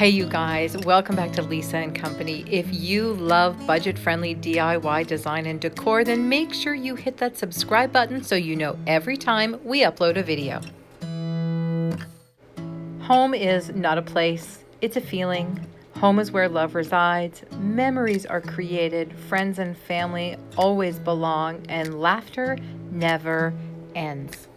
Hey you guys, welcome back to Lisa and Company. If you love budget-friendly DIY design and decor, then make sure you hit that subscribe button so you know every time we upload a video. Home is not a place, it's a feeling. Home is where love resides, memories are created, friends and family always belong, and laughter never ends.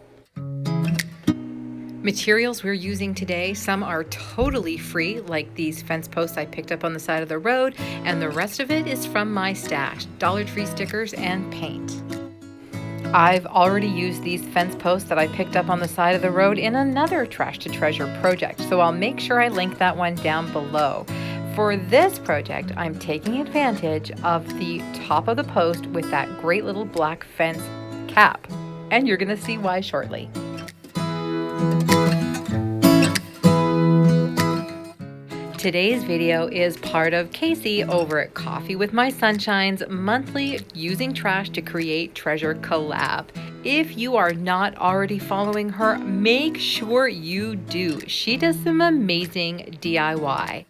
Materials we're using today, some are totally free, like these fence posts I picked up on the side of the road, and the rest of it is from my stash, Dollar Tree stickers and paint. I've already used these fence posts that I picked up on the side of the road in another Trash to Treasure project, so I'll make sure I link that one down below. For this project, I'm taking advantage of the top of the post with that great little black fence cap, and you're gonna see why shortly. Today's video is part of Casey over at Coffee with My Sunshine's monthly Using Trash to Create Treasure collab. If you are not already following her, make sure you do. She does some amazing DIY.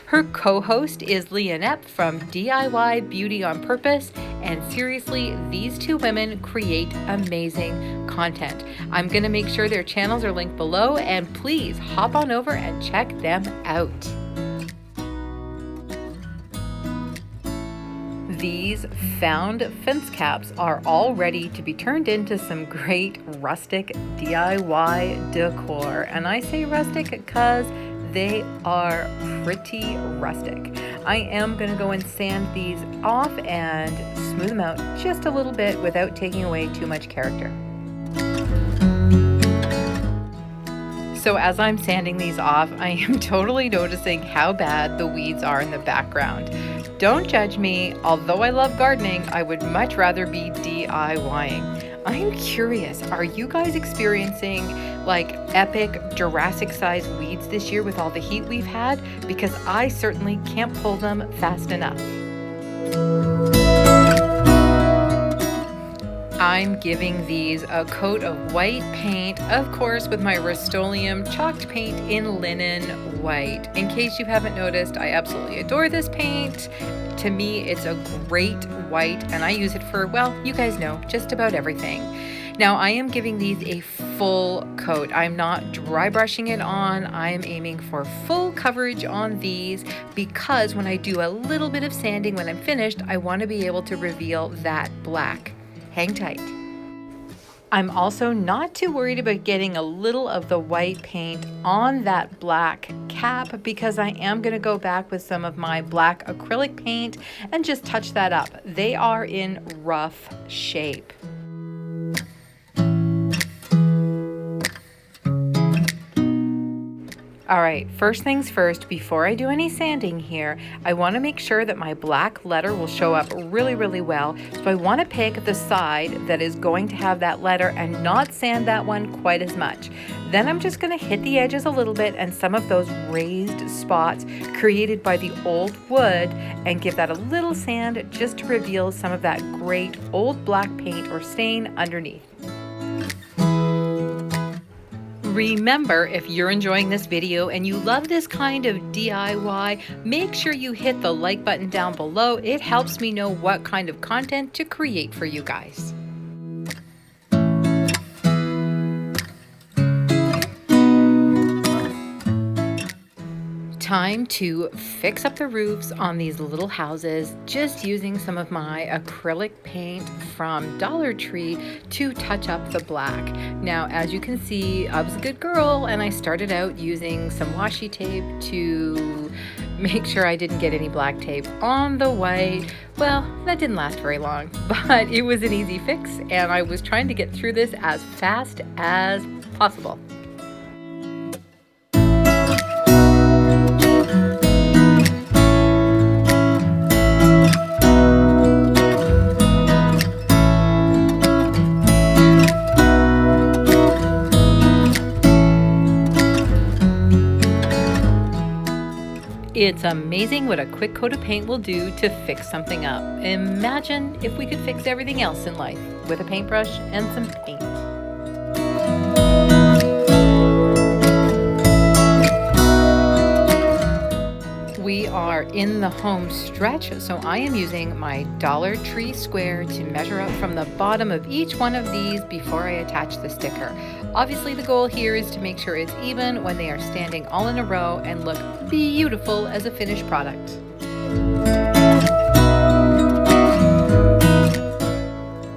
Her co-host is Leonette from DIY Beauty on Purpose, and seriously, these two women create amazing content. I'm gonna make sure their channels are linked below, and please hop on over and check them out. These found fence caps are all ready to be turned into some great rustic DIY decor, and I say rustic because they are pretty rustic. I am going to go and sand these off and smooth them out just a little bit without taking away too much character. So as I'm sanding these off, I am totally noticing how bad the weeds are in the background. Don't judge me, although I love gardening, I would much rather be DIYing. I'm curious, are you guys experiencing like epic Jurassic-sized weeds this year with all the heat we've had? Because I certainly can't pull them fast enough. I'm giving these a coat of white paint, of course with my Rust-Oleum chalked paint in linen white. In case you haven't noticed, I absolutely adore this paint. To me, it's a great white, and I use it for, well, you guys know, just about everything. Now, I am giving these a full coat. I'm not dry brushing it on. I am aiming for full coverage on these because when I do a little bit of sanding when I'm finished, I want to be able to reveal that black. Hang tight. I'm also not too worried about getting a little of the white paint on that black cap because I am going to go back with some of my black acrylic paint and just touch that up. They are in rough shape. All right, first things first, before I do any sanding here, I want to make sure that my black letter will show up really, really well. So I want to pick the side that is going to have that letter and not sand that one quite as much. Then I'm just going to hit the edges a little bit and some of those raised spots created by the old wood and give that a little sand just to reveal some of that great old black paint or stain underneath. Remember, if you're enjoying this video and you love this kind of DIY, make sure you hit the like button down below. It helps me know what kind of content to create for you guys. Time to fix up the roofs on these little houses just using some of my acrylic paint from Dollar Tree to touch up the black. Now, as you can see, I was a good girl and I started out using some washi tape to make sure I didn't get any black tape on the white. Well, that didn't last very long, but it was an easy fix and I was trying to get through this as fast as possible. It's amazing what a quick coat of paint will do to fix something up. Imagine if we could fix everything else in life with a paintbrush and some paint. We are in the home stretch, so I am using my Dollar Tree square to measure up from the bottom of each one of these before I attach the sticker. Obviously, the goal here is to make sure it's even when they are standing all in a row and look beautiful as a finished product.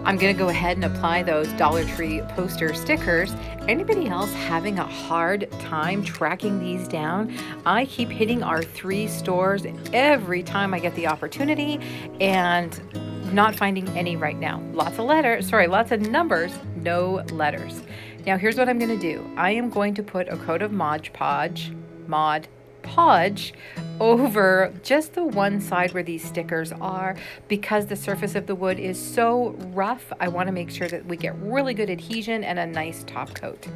I'm gonna go ahead and apply those Dollar Tree poster stickers. Anybody else having a hard time tracking these down? I keep hitting our 3 stores every time I get the opportunity and not finding any right now. Lots of numbers, no letters. Now here's what I'm gonna do. I am going to put a coat of Mod Podge over just the one side where these stickers are. Because the surface of the wood is so rough, I want to make sure that we get really good adhesion and a nice top coat.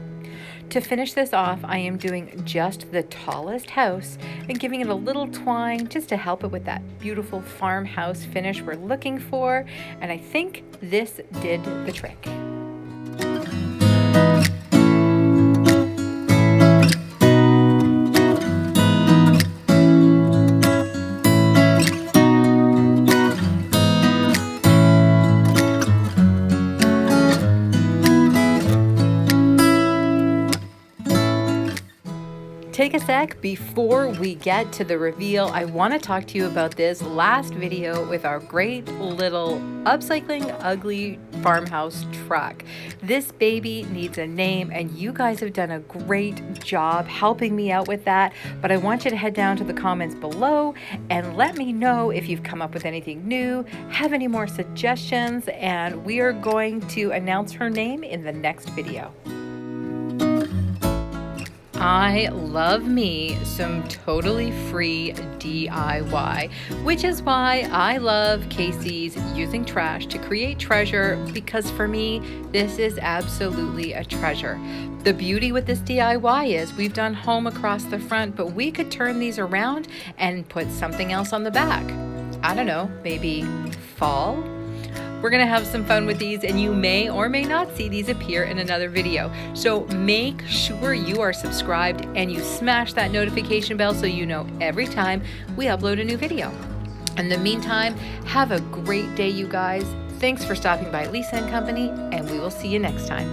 To finish this off, I am doing just the tallest house and giving it a little twine just to help it with that beautiful farmhouse finish we're looking for, and I think this did the trick. Take a sec before we get to the reveal. I want to talk to you about this last video with our great little upcycling ugly farmhouse truck. This baby needs a name, and you guys have done a great job helping me out with that, but I want you to head down to the comments below and let me know if you've come up with anything new, have any more suggestions, and we are going to announce her name in the next video. I love me some totally free DIY, which is why I love Casey's using trash to create treasure, because for me, this is absolutely a treasure. The beauty with this DIY is we've done home across the front, but we could turn these around and put something else on the back. I don't know, maybe fall? We're gonna have some fun with these, and you may or may not see these appear in another video. So make sure you are subscribed and you smash that notification bell so you know every time we upload a new video. In the meantime, have a great day, you guys. Thanks for stopping by Lisa & Company, and we will see you next time.